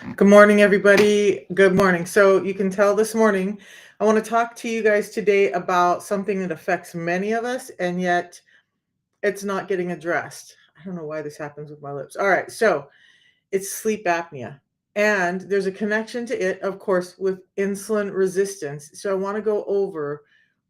Good morning, everybody. Good morning. So you can tell this morning, I want to talk to you guys today about something that affects many of us, and yet it's not getting addressed. I don't know why this happens with my lips. All right. So it's sleep apnea. And there's a connection to it, of course, with insulin resistance. So I want to go over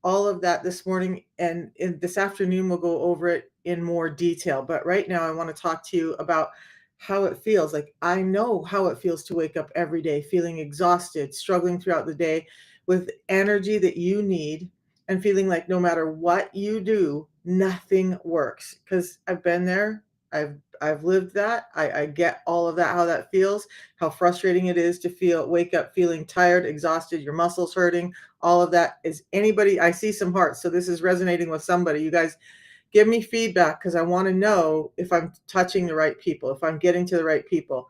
all of that this morning, and this afternoon we'll go over it in more detail. But right now, I want to talk to you about how it feels. Like, I know how it feels to wake up every day feeling exhausted, struggling throughout the day with energy that you need, and feeling like no matter what you do, nothing works. Because I've been there. I've lived that. I get all of that, how that feels, how frustrating it is to wake up feeling tired, exhausted, your muscles hurting. All of that is anybody. I see some hearts, so this is resonating with somebody. You guys give me feedback because I want to know if I'm touching the right people, if I'm getting to the right people.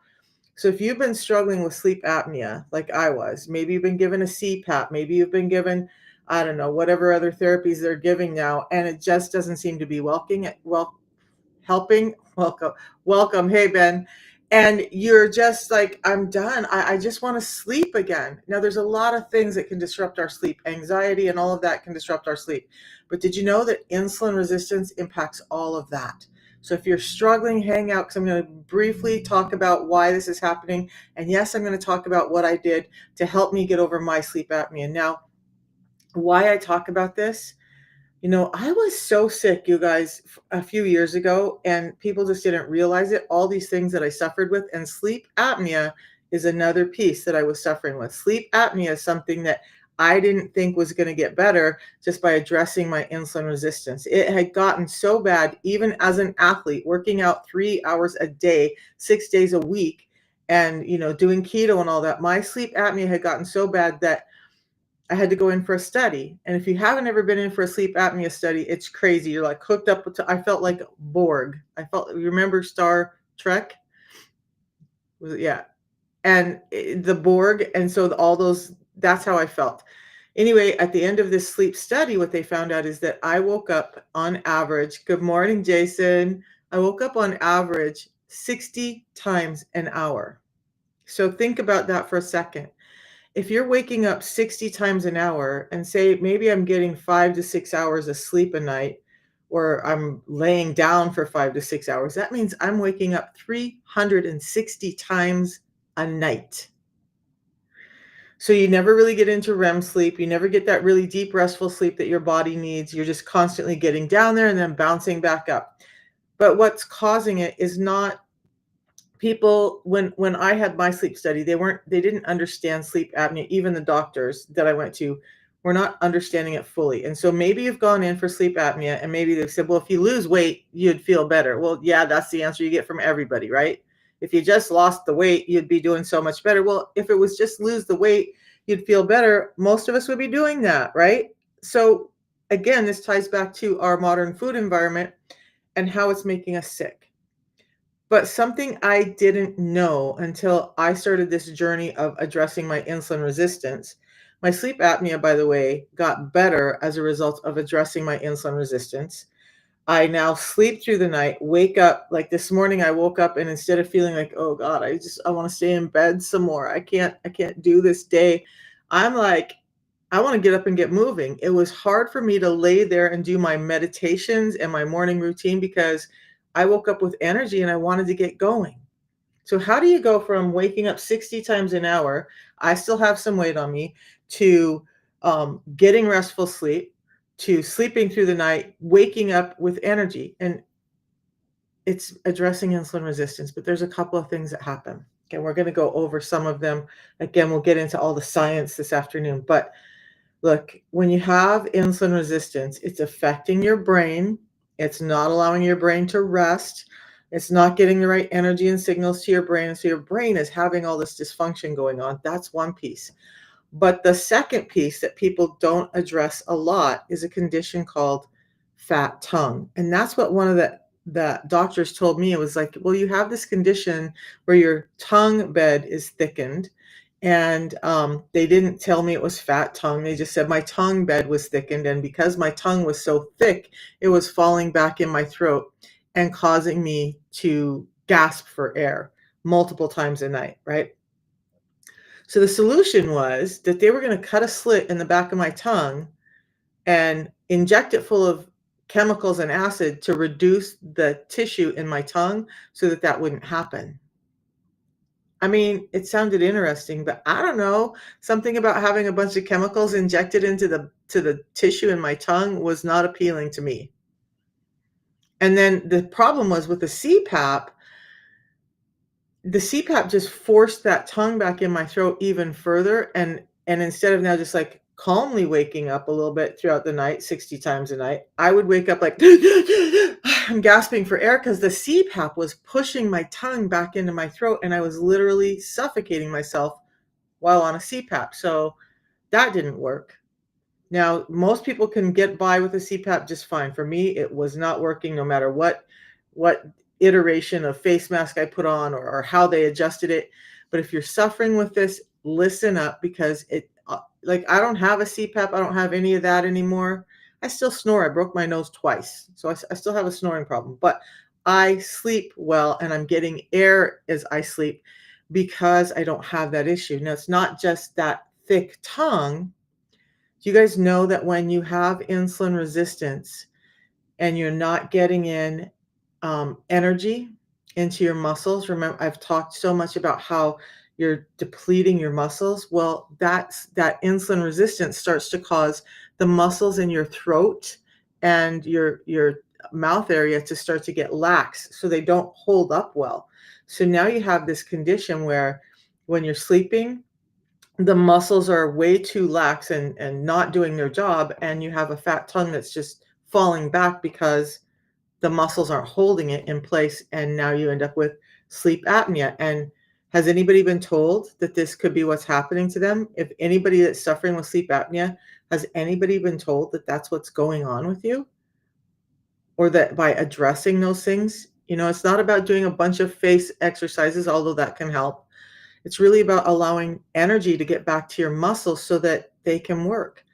So if you've been struggling with sleep apnea like I was, maybe you've been given a CPAP, maybe you've been given, I don't know, whatever other therapies they're giving now, and it just doesn't seem to be helping. Welcome. Hey, Ben. And you're just like, I'm done. I just want to sleep again. Now, there's a lot of things that can disrupt our sleep. Anxiety and all of that can disrupt our sleep. But did you know that insulin resistance impacts all of that? So if you're struggling, hang out, because I'm going to briefly talk about why this is happening. And yes, I'm going to talk about what I did to help me get over my sleep apnea. Now, why I talk about this, I was so sick, you guys, a few years ago, and people just didn't realize it. All these things that I suffered with, and sleep apnea is another piece that I was suffering with. Sleep apnea is something that I didn't think was going to get better just by addressing my insulin resistance. It had gotten so bad, even as an athlete, working out 3 hours a day, 6 days a week, and, doing keto and all that. My sleep apnea had gotten so bad that I had to go in for a study. And if you haven't ever been in for a sleep apnea study, it's crazy. You're like hooked up to, I felt like Borg. You remember Star Trek? Was it? Yeah. And the Borg. And so that's how I felt. Anyway, at the end of this sleep study, what they found out is that I woke up on average. Good morning, Jason. I woke up on average 60 times an hour. So think about that for a second. If you're waking up 60 times an hour, and say maybe I'm getting 5 to 6 hours of sleep a night, or I'm laying down for 5 to 6 hours, that means I'm waking up 360 times a night. So you never really get into REM sleep. You never get that really deep, restful sleep that your body needs. You're just constantly getting down there and then bouncing back up. But what's causing it is not people. When I had my sleep study, they didn't understand sleep apnea. Even the doctors that I went to were not understanding it fully. And so maybe you've gone in for sleep apnea and maybe they've said, well, if you lose weight, you'd feel better. Well, yeah, that's the answer you get from everybody, right? If you just lost the weight, you'd be doing so much better. Well, if it was just lose the weight, you'd feel better, most of us would be doing that, right? So again, this ties back to our modern food environment and how it's making us sick. But something I didn't know until I started this journey of addressing my insulin resistance. My sleep apnea, by the way, got better as a result of addressing my insulin resistance. I now sleep through the night, wake up. Like this morning, I woke up and instead of feeling like, oh God, I want to stay in bed some more. I can't do this day. I'm like, I want to get up and get moving. It was hard for me to lay there and do my meditations and my morning routine because I woke up with energy and I wanted to get going. So how do you go from waking up 60 times an hour, I still have some weight on me, to getting restful sleep, to sleeping through the night, waking up with energy? And it's addressing insulin resistance, but there's a couple of things that happen. Okay, we're going to go over some of them. Again, we'll get into all the science this afternoon. But look, when you have insulin resistance, it's affecting your brain. It's not allowing your brain to rest. It's not getting the right energy and signals to your brain. And so your brain is having all this dysfunction going on. That's one piece. But the second piece that people don't address a lot is a condition called fat tongue. And that's what one of the doctors told me. It was like, well, you have this condition where your tongue bed is thickened. And they didn't tell me it was fat tongue. They just said my tongue bed was thickened. And because my tongue was so thick, it was falling back in my throat and causing me to gasp for air multiple times a night, right? So the solution was that they were going to cut a slit in the back of my tongue and inject it full of chemicals and acid to reduce the tissue in my tongue so that that wouldn't happen. I mean, it sounded interesting, but I don't know. Something about having a bunch of chemicals injected into the tissue in my tongue was not appealing to me. And then the problem was with the CPAP just forced that tongue back in my throat even further, and instead of now just, like, calmly waking up a little bit throughout the night, 60 times a night, I would wake up like, I'm gasping for air because the CPAP was pushing my tongue back into my throat, and I was literally suffocating myself while on a CPAP, so that didn't work. Now, most people can get by with a CPAP just fine. For me, it was not working no matter what iteration of face mask I put on or how they adjusted it. But if you're suffering with this, listen up because like I don't have a CPAP. I don't have any of that anymore. I still snore. I broke my nose twice. So I still have a snoring problem, but I sleep well and I'm getting air as I sleep because I don't have that issue. Now, it's not just that thick tongue. Do you guys know that when you have insulin resistance and you're not getting in energy into your muscles? Remember, I've talked so much about how you're depleting your muscles. Well, that insulin resistance starts to cause the muscles in your throat and your mouth area to start to get lax, so they don't hold up well. So now you have this condition where when you're sleeping, the muscles are way too lax and not doing their job, and you have a fat tongue that's just falling back because the muscles aren't holding it in place, and now you end up with sleep apnea. And has anybody been told that this could be what's happening to them? If anybody that's suffering with sleep apnea, has anybody been told that that's what's going on with you? Or that by addressing those things, it's not about doing a bunch of face exercises, although that can help. It's really about allowing energy to get back to your muscles so that they can work.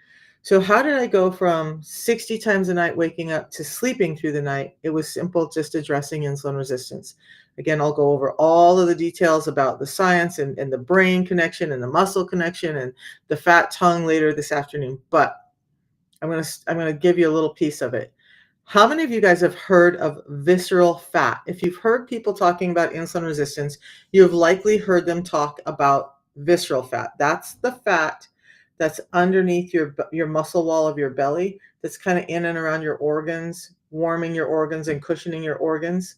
So how did I go from 60 times a night waking up to sleeping through the night? It was simple, just addressing insulin resistance. Again, I'll go over all of the details about the science and the brain connection and the muscle connection and the fat tongue later this afternoon. But I'm gonna give you a little piece of it. How many of you guys have heard of visceral fat? If you've heard people talking about insulin resistance, you have likely heard them talk about visceral fat. That's the fat that's underneath your muscle wall of your belly, that's kind of in and around your organs, warming your organs and cushioning your organs.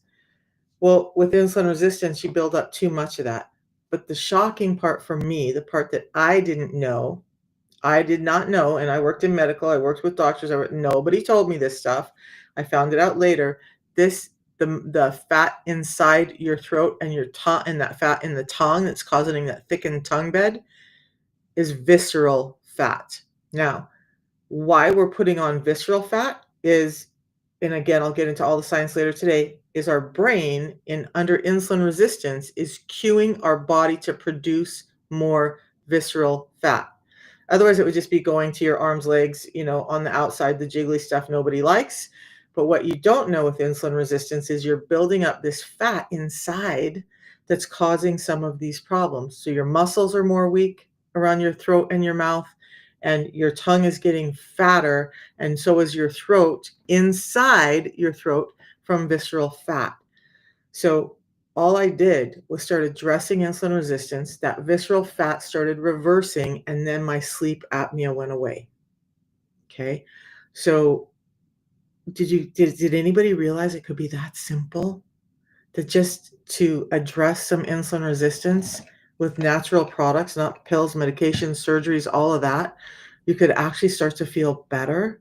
Well, with insulin resistance, you build up too much of that. But the shocking part for me, the part that I did not know, and I worked in medical, I worked with doctors, nobody told me this stuff. I found it out later. This the fat inside your throat and your tongue, and that fat in the tongue that's causing that thickened tongue bed is visceral fat. Now, why we're putting on visceral fat is, and again, I'll get into all the science later today, is our brain in under insulin resistance is cueing our body to produce more visceral fat. Otherwise, it would just be going to your arms, legs, on the outside, the jiggly stuff nobody likes. But what you don't know with insulin resistance is you're building up this fat inside that's causing some of these problems. So your muscles are more weak around your throat and your mouth, and your tongue is getting fatter, and so is your throat inside your throat from visceral fat. So all I did was start addressing insulin resistance. That visceral fat started reversing, and then my sleep apnea went away. Okay. So did anybody realize it could be that simple? That just to address some insulin resistance with natural products, not pills, medications, surgeries, all of that, you could actually start to feel better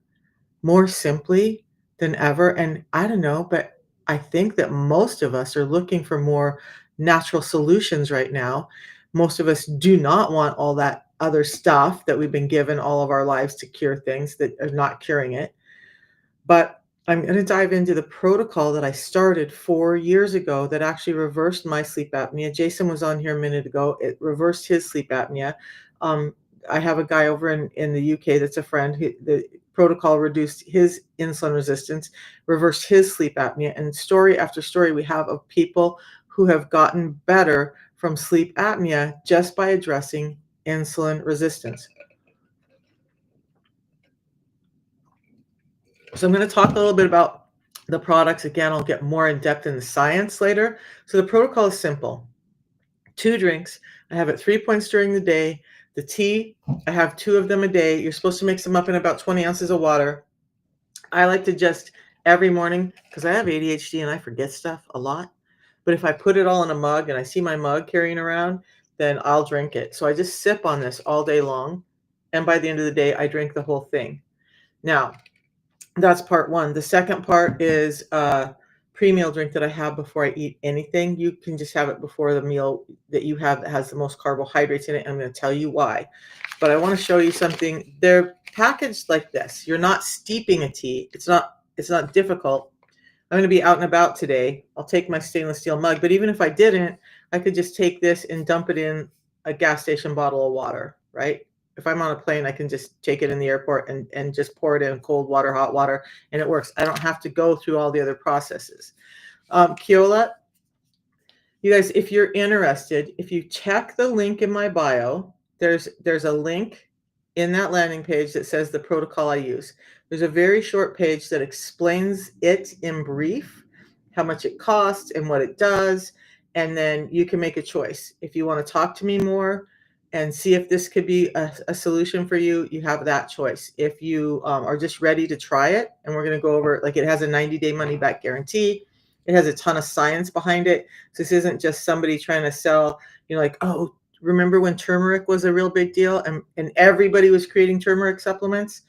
more simply than ever. And I don't know, but I think that most of us are looking for more natural solutions right now. Most of us do not want all that other stuff that we've been given all of our lives to cure things that are not curing it. But I'm going to dive into the protocol that I started 4 years ago that actually reversed my sleep apnea. Jason was on here a minute ago. It reversed his sleep apnea. Um, I have a guy over in the UK that's a friend. The protocol reduced his insulin resistance, reversed his sleep apnea. And story after story we have of people who have gotten better from sleep apnea just by addressing insulin resistance. So I'm going to talk a little bit about the products. Again, I'll get more in depth in the science later. So the protocol is simple. 2 drinks. I have it 3 points during the day. The tea, I have 2 of them a day. You're supposed to mix them up in about 20 ounces of water. I like to just every morning, because I have ADHD and I forget stuff a lot. But if I put it all in a mug and I see my mug carrying around, then I'll drink it. So I just sip on this all day long. And by the end of the day, I drink the whole thing. Now, that's part one. The second part is a pre-meal drink that I have before I eat anything. You can just have it before the meal that you have that has the most carbohydrates in it. I'm going to tell you why. But I want to show you something. They're packaged like this. You're not steeping a tea. It's not difficult. I'm going to be out and about today. I'll take my stainless steel mug, but even if I didn't, I could just take this and dump it in a gas station bottle of water, right? If I'm on a plane, I can just take it in the airport and just pour it in cold water, hot water, and it works. I don't have to go through all the other processes. Keola, you guys, if you're interested, if you check the link in my bio, there's a link in that landing page that says the protocol I use. There's a very short page that explains it in brief, how much it costs and what it does, and then you can make a choice. If you want to talk to me more and see if this could be a solution for you, you have that choice. If you are just ready to try it, and we're going to go over, like, it has a 90-day money-back guarantee. It has a ton of science behind it. So this isn't just somebody trying to sell, like, oh, remember when turmeric was a real big deal and everybody was creating turmeric supplements?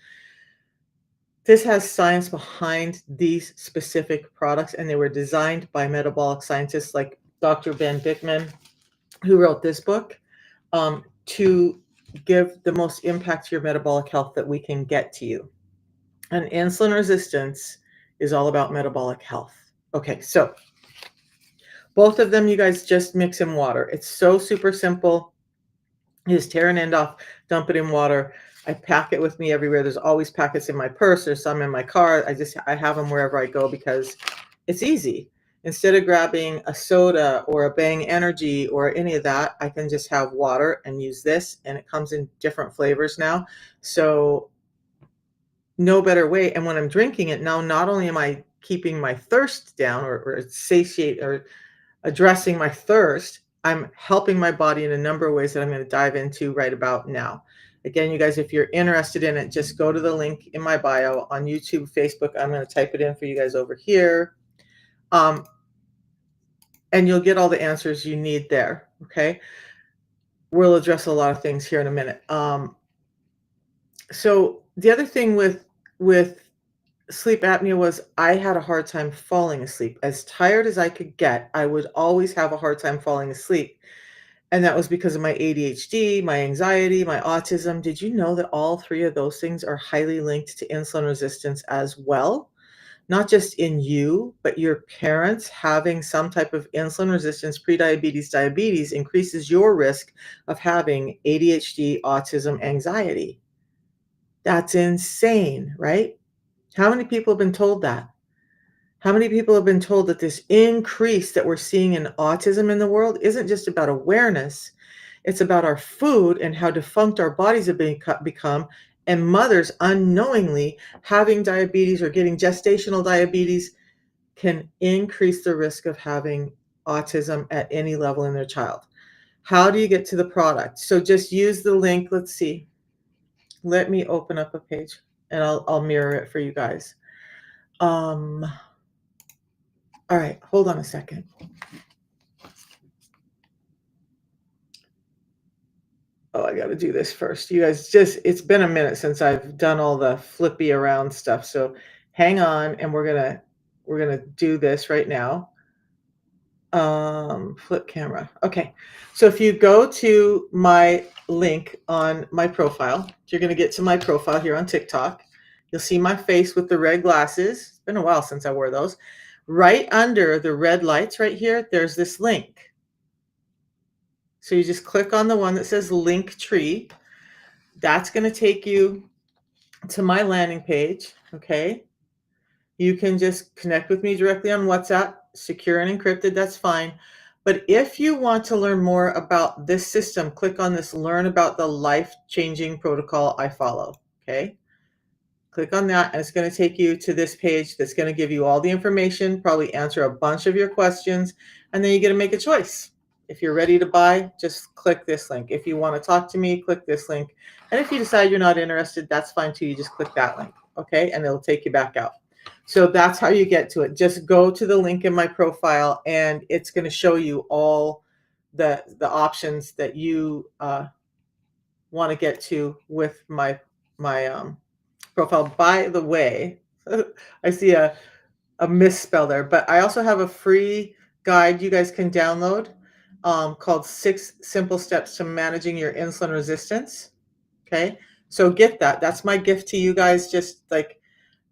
This has science behind these specific products, and they were designed by metabolic scientists like Dr. Ben Bickman, who wrote this book, to give the most impact to your metabolic health that we can get to you. And insulin resistance is all about metabolic health. Okay, so both of them, you guys just mix in water. It's so super simple. You just tear an end off, dump it in water. I pack it with me everywhere. There's always packets in my purse. There's some in my car. I have them wherever I go because it's easy. Instead of grabbing a soda or a Bang Energy or any of that, I can just have water and use this, and it comes in different flavors now. So no better way. And when I'm drinking it now, not only am I keeping my thirst down or satiate or addressing my thirst, I'm helping my body in a number of ways that I'm going to dive into right about now. Again, you guys, if you're interested in it, just go to the link in my bio on YouTube, Facebook. I'm going to type it in for you guys over here. And you'll get all the answers you need there. Okay. We'll address a lot of things here in a minute. So the other thing with sleep apnea was I had a hard time falling asleep. As tired as I could get, I would always have a hard time falling asleep. And that was because of my ADHD, my anxiety, my autism. Did you know that all 3 of those things are highly linked to insulin resistance as well? Not just in you, but your parents having some type of insulin resistance, prediabetes, diabetes increases your risk of having ADHD, autism, anxiety. That's insane, right? How many people have been told that? How many people have been told that this increase that we're seeing in autism in the world isn't just about awareness? It's about our food and how defunct our bodies have become, and mothers unknowingly having diabetes or getting gestational diabetes can increase the risk of having autism at any level in their child. How do you get to the product? So just use the link. Let's see. Let me open up a page and I'll mirror it for you guys. All right, hold on a second. Oh, I got to do this first. You guys, it's been a minute since I've done all the flippy around stuff. So hang on, and we're going to do this right now. Flip camera. Okay. So if you go to my link on my profile, you're going to get to my profile here on TikTok. You'll see my face with the red glasses. It's been a while since I wore those. Right under the red lights right here, there's this link. So you just click on the one that says Linktree. That's going to take you to my landing page. Okay. You can just connect with me directly on WhatsApp, secure and encrypted. That's fine. But if you want to learn more about this system, click on this learn about the life-changing protocol I follow. Okay. Click on that, and it's going to take you to this page that's going to give you all the information, probably answer a bunch of your questions, and then you get to make a choice. If you're ready to buy, just click this link. If you want to talk to me, click this link. And if you decide you're not interested, that's fine too. You just click that link, okay? And it'll take you back out. So that's how you get to it. Just go to the link in my profile, and it's going to show you all the options that you want to get to with my profile. By the way, I see a misspell there, but I also have a free guide you guys can download called 6 Simple Steps to Managing Your Insulin Resistance. Okay, so get that. That's my gift to you guys, just like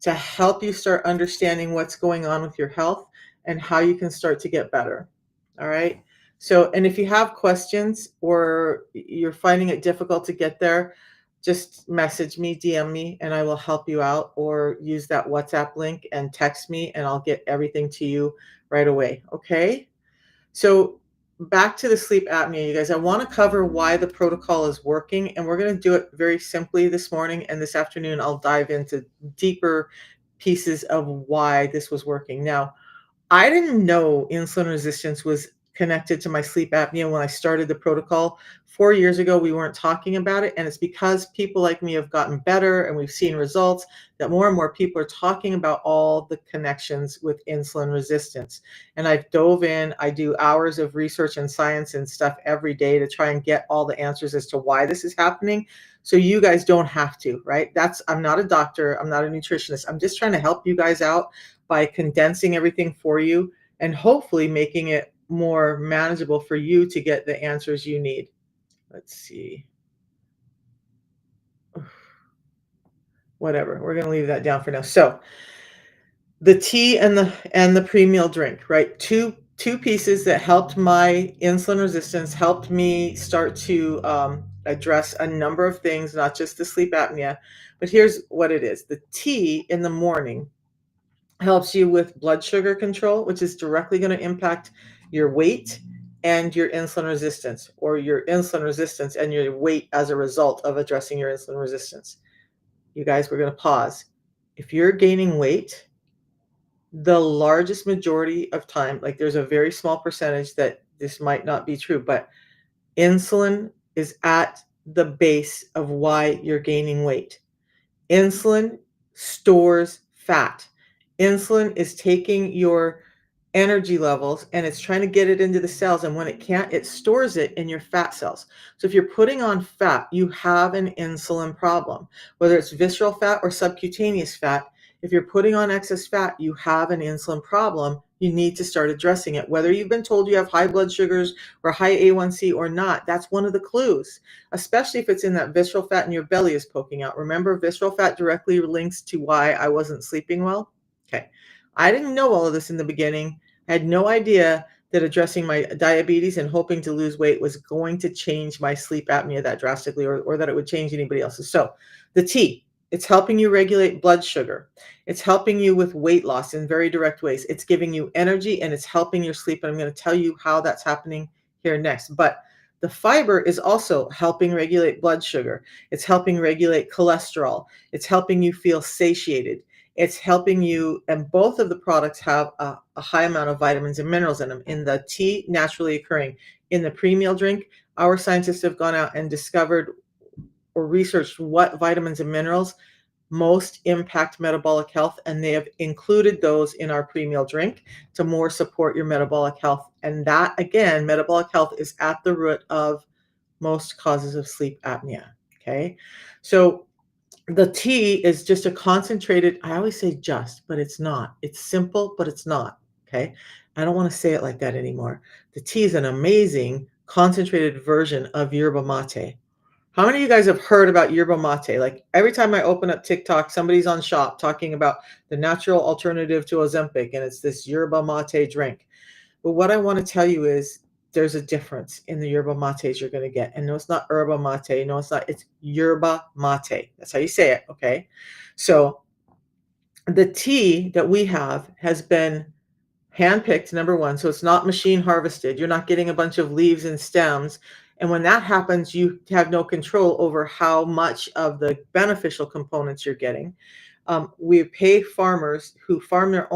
to help you start understanding what's going on with your health and how you can start to get better. All right. So, and if you have questions or you're finding it difficult to get there, just message me, DM me, and I will help you out, or use that WhatsApp link and text me, and I'll get everything to you right away. Okay. So, back to the sleep apnea, you guys. I want to cover why the protocol is working, and we're going to do it very simply this morning, and this afternoon I'll dive into deeper pieces of why this was working. Now, I didn't know insulin resistance was connected to my sleep apnea when I started the protocol. 4 years ago, we weren't talking about it. And it's because people like me have gotten better and we've seen results that more and more people are talking about all the connections with insulin resistance. And I've dove in, I do hours of research and science and stuff every day to try and get all the answers as to why this is happening. So you guys don't have to, right? I'm not a doctor, I'm not a nutritionist. I'm just trying to help you guys out by condensing everything for you and hopefully making it more manageable for you to get the answers you need. Let's see. Whatever. We're going to leave that down for now. So, the tea and the pre-meal drink, right? Two pieces that helped my insulin resistance, helped me start to address a number of things, not just the sleep apnea. But here's what it is: the tea in the morning helps you with blood sugar control, which is directly going to impact your weight and your insulin resistance, or your insulin resistance and your weight as a result of addressing your insulin resistance. You guys, we're going to pause. If you're gaining weight, the largest majority of time, like there's a very small percentage that this might not be true, but insulin is at the base of why you're gaining weight. Insulin stores fat. Insulin is taking your energy levels and it's trying to get it into the cells. And when it can't, it stores it in your fat cells. So if you're putting on fat, you have an insulin problem, whether it's visceral fat or subcutaneous fat. If you're putting on excess fat, you have an insulin problem. You need to start addressing it. Whether you've been told you have high blood sugars or high A1C or not, that's one of the clues, especially if it's in that visceral fat and your belly is poking out. Remember, visceral fat directly links to why I wasn't sleeping well. Okay. I didn't know all of this in the beginning. I had no idea that addressing my diabetes and hoping to lose weight was going to change my sleep apnea that drastically, or that it would change anybody else's. So the tea, it's helping you regulate blood sugar. It's helping you with weight loss in very direct ways. It's giving you energy and it's helping your sleep. And I'm going to tell you how that's happening here next. But the fiber is also helping regulate blood sugar. It's helping regulate cholesterol. It's helping you feel satiated. It's helping you, and both of the products have a high amount of vitamins and minerals in them. In the tea, naturally occurring. In the pre-meal drink, our scientists have gone out and discovered or researched what vitamins and minerals most impact metabolic health, and they have included those in our pre-meal drink to more support your metabolic health. And that, again, metabolic health is at the root of most causes of sleep apnea. Okay, so the tea is just a concentrated, I always say just, but it's not. It's simple, but it's not. Okay. I don't want to say it like that anymore. The tea is an amazing concentrated version of yerba mate. How many of you guys have heard about yerba mate? Like every time I open up TikTok, somebody's on Shop talking about the natural alternative to Ozempic, and it's this yerba mate drink. But what I want to tell you is there's a difference in the yerba mates you're going to get. And no, it's not yerba mate. No, it's not. It's yerba mate. That's how you say it. Okay. So the tea that we have has been Handpicked, number one, so it's not machine harvested. You're not getting a bunch of leaves and stems. And when that happens, you have no control over how much of the beneficial components you're getting. We pay farmers who farm their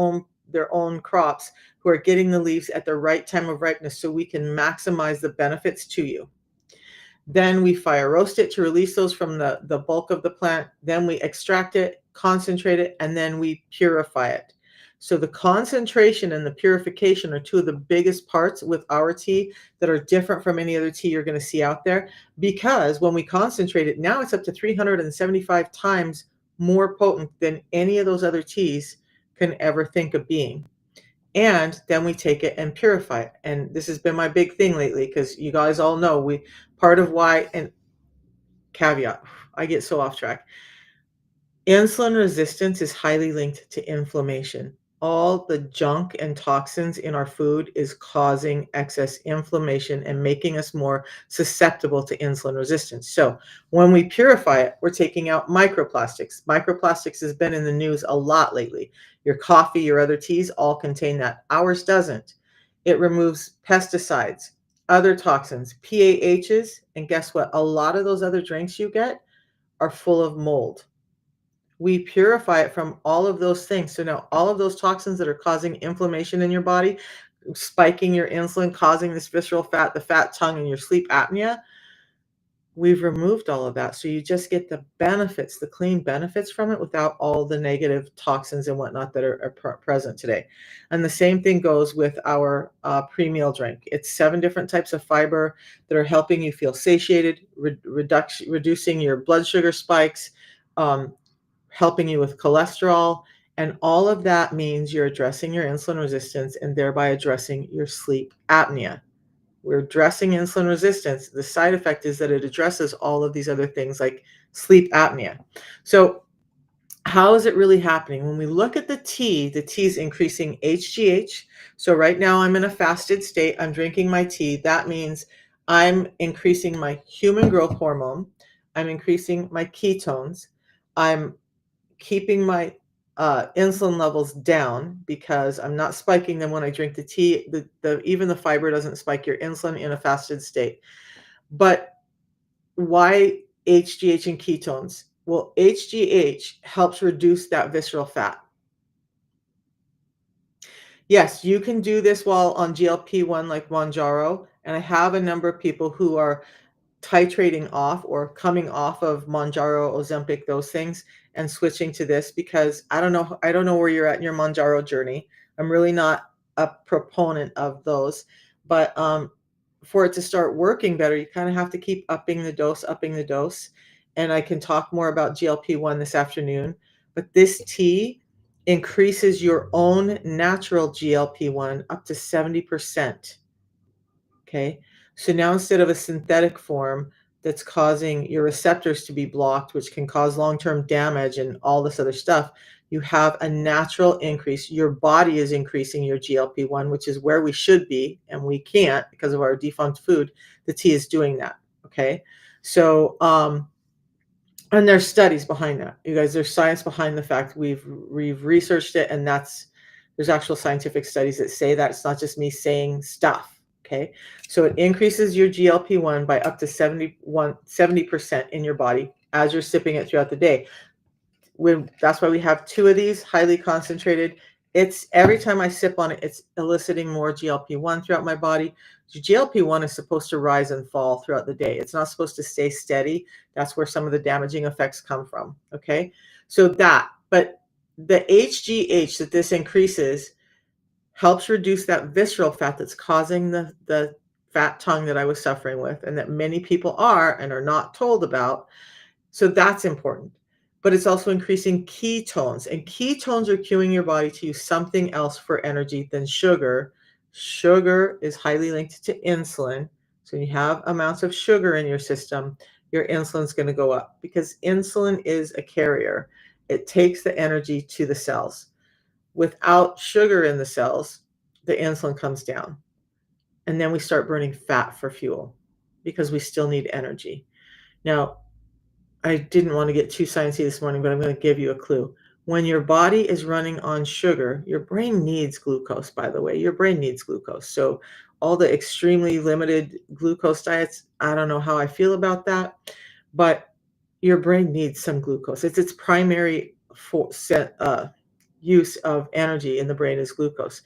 own crops, who are getting the leaves at the right time of ripeness, so we can maximize the benefits to you. Then we fire roast it to release those from the bulk of the plant. Then we extract it, concentrate it, and then we purify it. So the concentration and the purification are two of the biggest parts with our tea that are different from any other tea you're going to see out there. Because when we concentrate it, now it's up to 375 times more potent than any of those other teas can ever think of being. And then we take it and purify it. And this has been my big thing lately, because you guys all know part of why, and caveat, I get so off track. Insulin resistance is highly linked to inflammation. All the junk and toxins in our food is causing excess inflammation and making us more susceptible to insulin resistance. So when we purify it, we're taking out microplastics. Microplastics has been in the news a lot lately. Your coffee, your other teas all contain that. Ours doesn't. It removes pesticides, other toxins, PAHs, and guess what? A lot of those other drinks you get are full of mold. We purify it from all of those things. So now all of those toxins that are causing inflammation in your body, spiking your insulin, causing this visceral fat, the fat tongue, and your sleep apnea, we've removed all of that. So you just get the benefits, the clean benefits from it, without all the negative toxins and whatnot that are present today. And the same thing goes with our pre-meal drink. It's 7 different types of fiber that are helping you feel satiated, reducing your blood sugar spikes, um, helping you with cholesterol. And all of that means you're addressing your insulin resistance and thereby addressing your sleep apnea. We're addressing insulin resistance. The side effect is that it addresses all of these other things like sleep apnea. So how is it really happening? When we look at the tea is increasing HGH. So right now I'm in a fasted state. I'm drinking my tea. That means I'm increasing my human growth hormone. I'm increasing my ketones. I'm keeping my insulin levels down because I'm not spiking them when I drink the tea. Even the fiber doesn't spike your insulin in a fasted state. But why HGH and ketones? Well, HGH helps reduce that visceral fat. Yes, you can do this while on GLP-1 like Mounjaro, and I have a number of people who are titrating off or coming off of Mounjaro, Ozempic, those things, and switching to this, because I don't know where you're at in your Mounjaro journey. I'm really not a proponent of those, but for it to start working better, you kind of have to keep upping the dose. And I can talk more about GLP-1 this afternoon, but this tea increases your own natural GLP-1 up to 70%. Okay. So now instead of a synthetic form that's causing your receptors to be blocked, which can cause long-term damage and all this other stuff, you have a natural increase. Your body is increasing your GLP-1, which is where we should be, and we can't because of our defunct food. The tea is doing that. Okay. So, and there's studies behind that. You guys, there's science behind the fact we've researched it, and there's actual scientific studies that say that. It's not just me saying stuff. Okay. So it increases your GLP-1 by up to 70% in your body as you're sipping it throughout the day. That's why we have 2 of these highly concentrated. It's every time I sip on it, it's eliciting more GLP-1 throughout my body. GLP-1 is supposed to rise and fall throughout the day. It's not supposed to stay steady. That's where some of the damaging effects come from. Okay. But the HGH that this increases helps reduce that visceral fat that's causing the fat tongue that I was suffering with, and that many people are and are not told about. So that's important. But it's also increasing ketones, and ketones are cueing your body to use something else for energy than sugar. Sugar is highly linked to insulin. So when you have amounts of sugar in your system, your insulin's going to go up because insulin is a carrier. It takes the energy to the cells. Without sugar in the cells, the insulin comes down. And then we start burning fat for fuel because we still need energy. Now, I didn't want to get too sciencey this morning, but I'm going to give you a clue. When your body is running on sugar, your brain needs glucose, by the way. Your brain needs glucose. So, all the extremely limited glucose diets, I don't know how I feel about that, but your brain needs some glucose. It's its primary use of energy in the brain is glucose.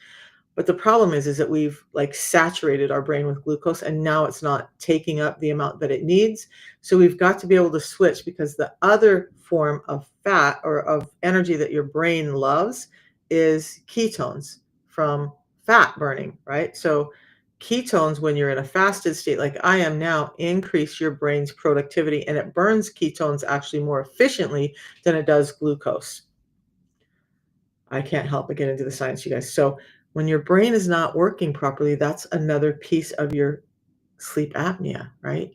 But the problem is that we've, like, saturated our brain with glucose, and now it's not taking up the amount that it needs. So we've got to be able to switch, because the other form of fat or of energy that your brain loves is ketones from fat burning, right? So ketones, when you're in a fasted state like I am now, increase your brain's productivity, and it burns ketones actually more efficiently than it does glucose. I can't help but get into the science, you guys. So when your brain is not working properly, that's another piece of your sleep apnea, right?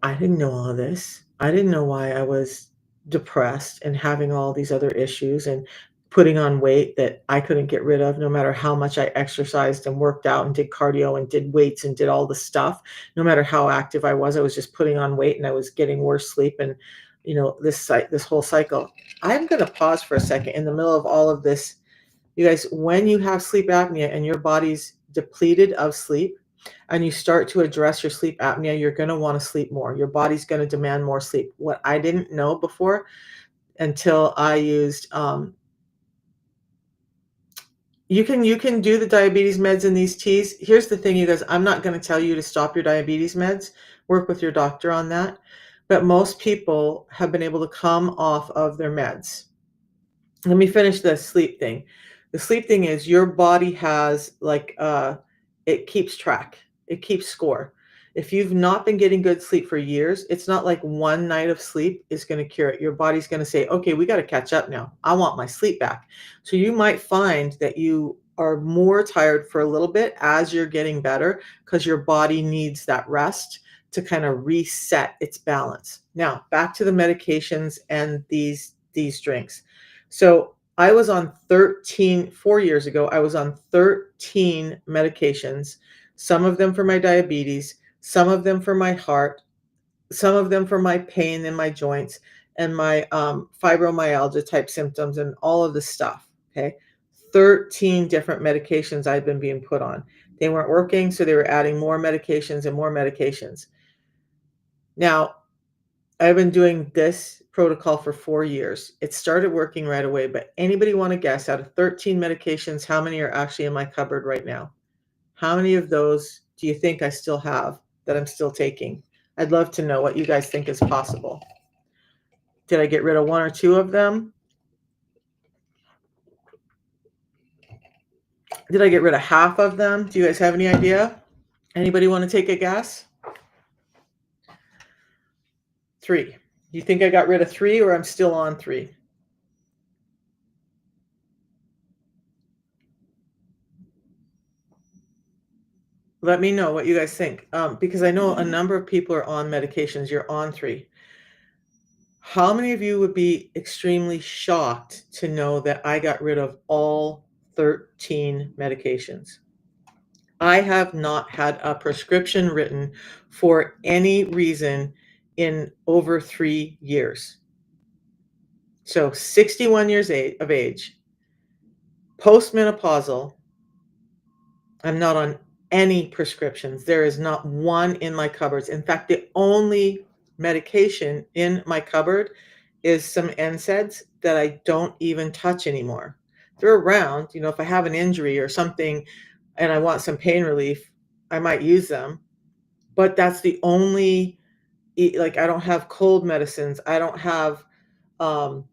I didn't know all of this. I didn't know why I was depressed and having all these other issues and putting on weight that I couldn't get rid of no matter how much I exercised and worked out and did cardio and did weights and did all the stuff. No matter how active I was just putting on weight and I was getting worse sleep, and this whole cycle. I'm going to pause for a second in the middle of all of this. You guys, when you have sleep apnea and your body's depleted of sleep, and you start to address your sleep apnea, you're going to want to sleep more. Your body's going to demand more sleep. What I didn't know before, until I used you can do the diabetes meds in these teas. Here's the thing, you guys, I'm not going to tell you to stop your diabetes meds. Work with your doctor on that. But most people have been able to come off of their meds. Let me finish the sleep thing. The sleep thing is your body has, like, it keeps track. It keeps score. If you've not been getting good sleep for years, it's not like one night of sleep is going to cure it. Your body's going to say, "Okay, we got to catch up now. I want my sleep back." So you might find that you are more tired for a little bit as you're getting better, because your body needs that rest to kind of reset its balance. Now, back to the medications and these drinks. So I was on 4 years ago, I was on 13 medications, some of them for my diabetes, some of them for my heart, some of them for my pain in my joints and my fibromyalgia type symptoms and all of this stuff. Okay. 13 different medications I've been being put on. They weren't working, so they were adding more medications and more medications. Now, I've been doing this protocol for 4 years. It started working right away, but anybody want to guess, out of 13 medications, how many are actually in my cupboard right now? How many of those do you think I still have that I'm still taking? I'd love to know what you guys think is possible. Did I get rid of one or two of them? Did I get rid of half of them? Do you guys have any idea? Anybody want to take a guess? 3. You think I got rid of 3, or I'm still on 3? Let me know what you guys think, because I know a number of people are on medications. You're on 3. How many of you would be extremely shocked to know that I got rid of all 13 medications? I have not had a prescription written for any reason in over 3 years. So 61 years of age, postmenopausal. I'm not on any prescriptions. There is not one in my cupboards. In fact, the only medication in my cupboard is some NSAIDs that I don't even touch anymore. They're around, if I have an injury or something and I want some pain relief, I might use them. But that's the only, like, I don't have cold medicines. I don't have um,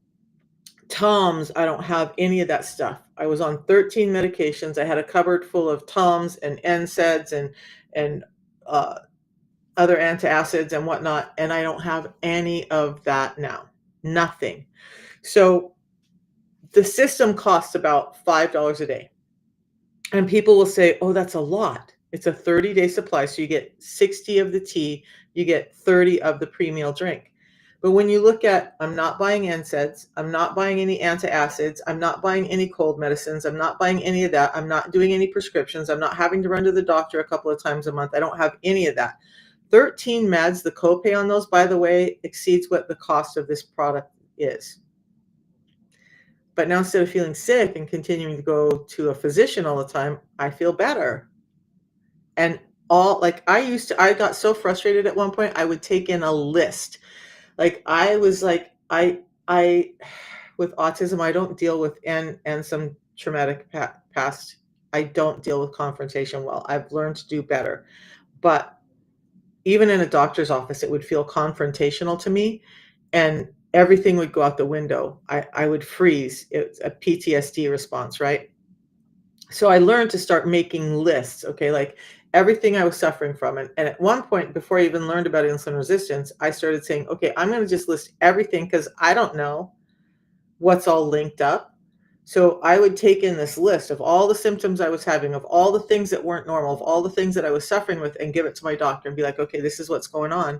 Tums, I don't have any of that stuff. I was on 13 medications. I had a cupboard full of Tums and NSAIDs and uh, other antacids and whatnot, and I don't have any of that now. Nothing. So the system costs about $5 a day. And people will say, "Oh, that's a lot." It's a 30-day supply, so you get 60 of the tea, you get 30 of the pre-meal drink. But when you look at, I'm not buying NSAIDs, I'm not buying any antacids, I'm not buying any cold medicines, I'm not buying any of that, I'm not doing any prescriptions, I'm not having to run to the doctor a couple of times a month, I don't have any of that. 13 meds, the copay on those, by the way, exceeds what the cost of this product is. But now instead of feeling sick and continuing to go to a physician all the time, I feel better. And all like I got so frustrated at one point, I would take in a list. Like I was like, I, with autism, I don't deal with and some traumatic past. I don't deal with confrontation well. I've learned to do better. But even in a doctor's office, it would feel confrontational to me, and everything would go out the window. I would freeze. It's a PTSD response, right? So I learned to start making lists, okay, like everything I was suffering from. And at one point, before I even learned about insulin resistance, I started saying, okay, I'm going to just list everything because I don't know what's all linked up. So I would take in this list of all the symptoms I was having, of all the things that weren't normal, of all the things that I was suffering with, and give it to my doctor and be like, okay, this is what's going on.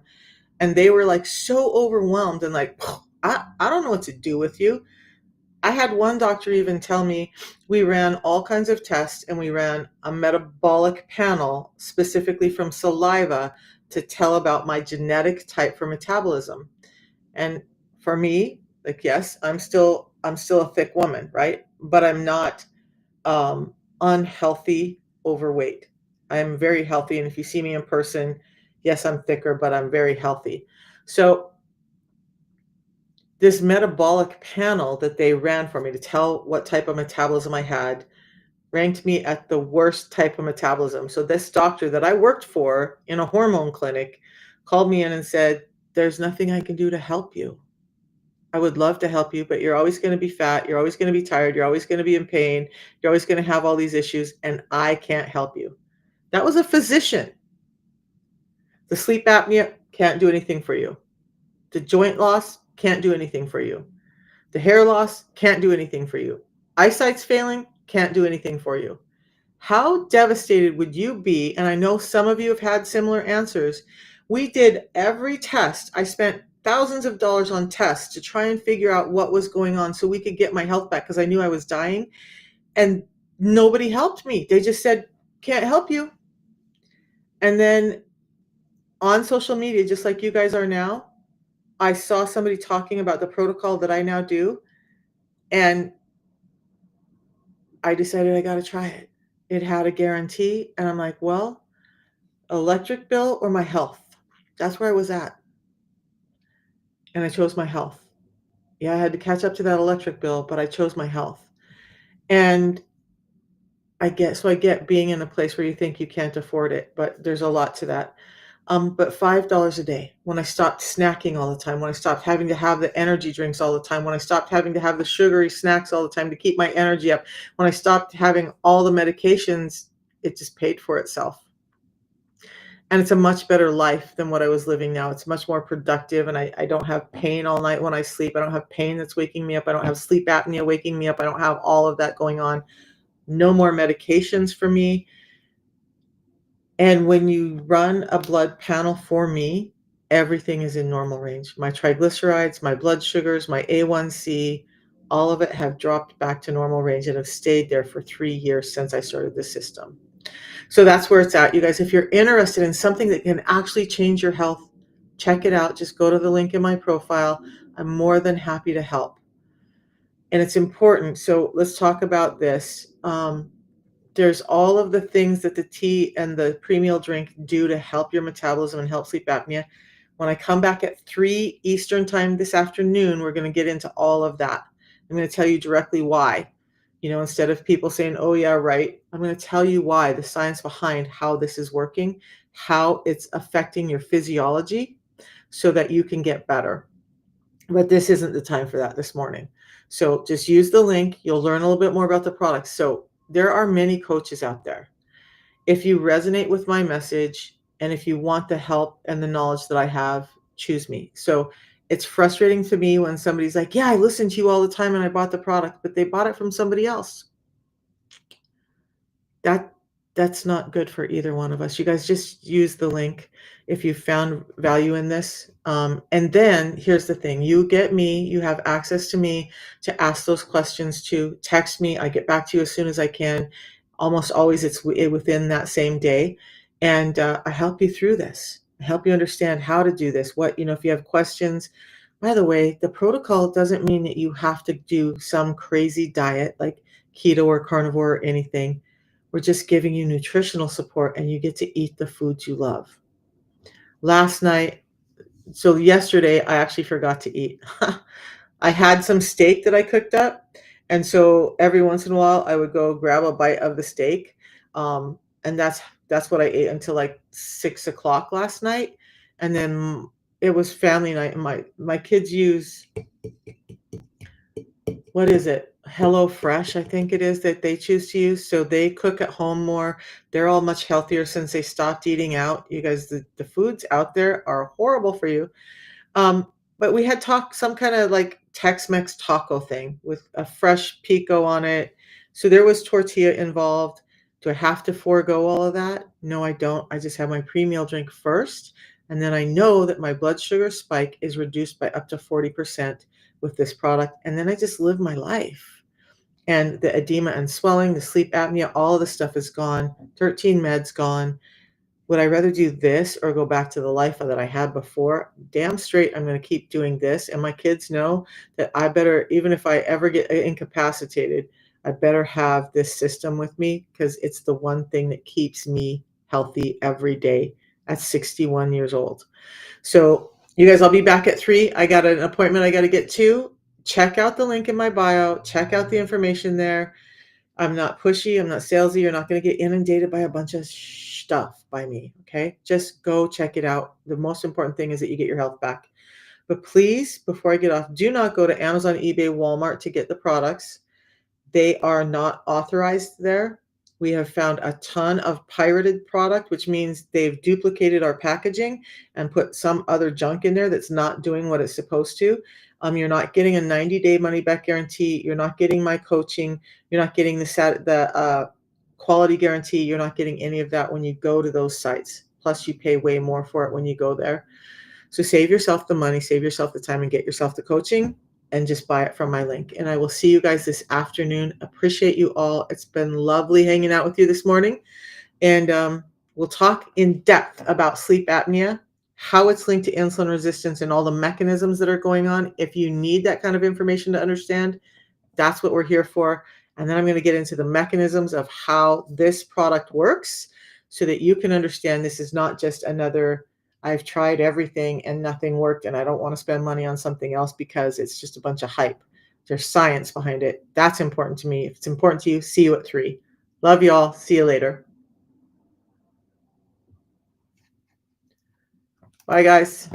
And they were like so overwhelmed and like, I don't know what to do with you. I had one doctor even tell me we ran all kinds of tests and we ran a metabolic panel specifically from saliva to tell about my genetic type for metabolism. And for me, like yes, I'm still a thick woman, right? But I'm not unhealthy overweight. I'm very healthy, and if you see me in person, yes, I'm thicker, but I'm very healthy. So this metabolic panel that they ran for me to tell what type of metabolism I had ranked me at the worst type of metabolism. So this doctor that I worked for in a hormone clinic called me in and said, there's nothing I can do to help you. I would love to help you, but you're always going to be fat. You're always going to be tired. You're always going to be in pain. You're always going to have all these issues, and I can't help you. That was a physician. The sleep apnea can't do anything for you. The joint loss can't do anything for you. The hair loss can't do anything for you. Eyesight's failing, can't do anything for you. How devastated would you be? And I know some of you have had similar answers. We did every test. I spent thousands of dollars on tests to try and figure out what was going on so we could get my health back because I knew I was dying. And nobody helped me. They just said, can't help you. And then on social media, just like you guys are now, I saw somebody talking about the protocol that I now do. And I decided I got to try it. It had a guarantee. And I'm like, well, electric bill or my health? That's where I was at. And I chose my health. Yeah, I had to catch up to that electric bill, but I chose my health. And I get being in a place where you think you can't afford it, but there's a lot to that. But $5 a day, when I stopped snacking all the time, when I stopped having to have the energy drinks all the time, when I stopped having to have the sugary snacks all the time to keep my energy up, when I stopped having all the medications, it just paid for itself. And it's a much better life than what I was living now. It's much more productive, and I don't have pain all night when I sleep. I don't have pain that's waking me up. I don't have sleep apnea waking me up. I don't have all of that going on. No more medications for me. And when you run a blood panel for me, everything is in normal range. My triglycerides, my blood sugars, my A1C, all of it have dropped back to normal range and have stayed there for 3 years since I started the system. So that's where it's at. You guys, if you're interested in something that can actually change your health, check it out. Just go to the link in my profile. I'm more than happy to help. And it's important. So let's talk about this. There's all of the things that the tea and the pre-meal drink do to help your metabolism and help sleep apnea. When I come back at 3 Eastern time this afternoon, we're going to get into all of that. I'm going to tell you directly why. You know, instead of people saying, oh, yeah, right, I'm going to tell you why, the science behind how this is working, how it's affecting your physiology so that you can get better. But this isn't the time for that this morning. So just use the link. You'll learn a little bit more about the products. So there are many coaches out there. If you resonate with my message and if you want the help and the knowledge that I have, choose me. So it's frustrating to me when somebody's like, yeah, I listen to you all the time and I bought the product, but they bought it from somebody else. That's not good for either one of us. You guys just use the link if you found value in this. And then here's the thing. You get me. You have access to me to ask those questions to. Text me. I get back to you as soon as I can. Almost always it's within that same day. And I help you through this. I help you understand how to do this. What, if you have questions, By the way, the protocol doesn't mean that you have to do some crazy diet like keto or carnivore or anything. We're just giving you nutritional support and you get to eat the foods you love. Last night, so yesterday, I actually forgot to eat. I had some steak that I cooked up, and so every once in a while, I would go grab a bite of the steak, and that's what I ate until, like, 6 o'clock last night, and then it was family night, and my kids use what is it? HelloFresh, I think it is, that they choose to use, so they cook at home more. They're all much healthier since they stopped eating out. You guys, the foods out there are horrible for you. Um, but we had some kinda, like, Tex-Mex taco thing with a fresh pico on it. So there was tortilla involved. Do I have to forego all of that? No, I don't. I just have my pre-meal drink first, and then I know that my blood sugar spike is reduced by up to 40% with this product, and then I just live my life. And the edema and swelling, the sleep apnea, all of the stuff is gone. 13 meds gone. Would I rather do this or go back to the life that I had before? Damn straight, I'm gonna keep doing this, and my kids know that I better, even if I ever get incapacitated, I better have this system with me because it's the one thing that keeps me healthy every day at 61 years old. So, you guys, I'll be back at 3. I got an appointment I gotta get to. Check out the link in my bio, check out the information there. I'm not pushy, I'm not salesy, you're not gonna get inundated by a bunch of stuff by me, okay? Just go check it out. The most important thing is that you get your health back. But please, before I get off, do not go to Amazon, eBay, Walmart to get the products. They are not authorized there. We have found a ton of pirated product, which means they've duplicated our packaging and put some other junk in there that's not doing what it's supposed to. You're not getting a 90-day money back guarantee. You're not getting my coaching. You're not getting the quality guarantee. You're not getting any of that when you go to those sites. Plus, you pay way more for it when you go there. So save yourself the money, save yourself the time, and get yourself the coaching and just buy it from my link. And I will see you guys this afternoon. Appreciate you all. It's been lovely hanging out with you this morning. And we'll talk in depth about sleep apnea, how it's linked to insulin resistance, and all the mechanisms that are going on. If you need that kind of information to understand, that's what we're here for. And then I'm going to get into the mechanisms of how this product works so that you can understand this is not just another, I've tried everything and nothing worked, and I don't want to spend money on something else because it's just a bunch of hype. There's science behind it. That's important to me. If it's important to you, see you at 3. Love y'all. See you later. Bye, guys.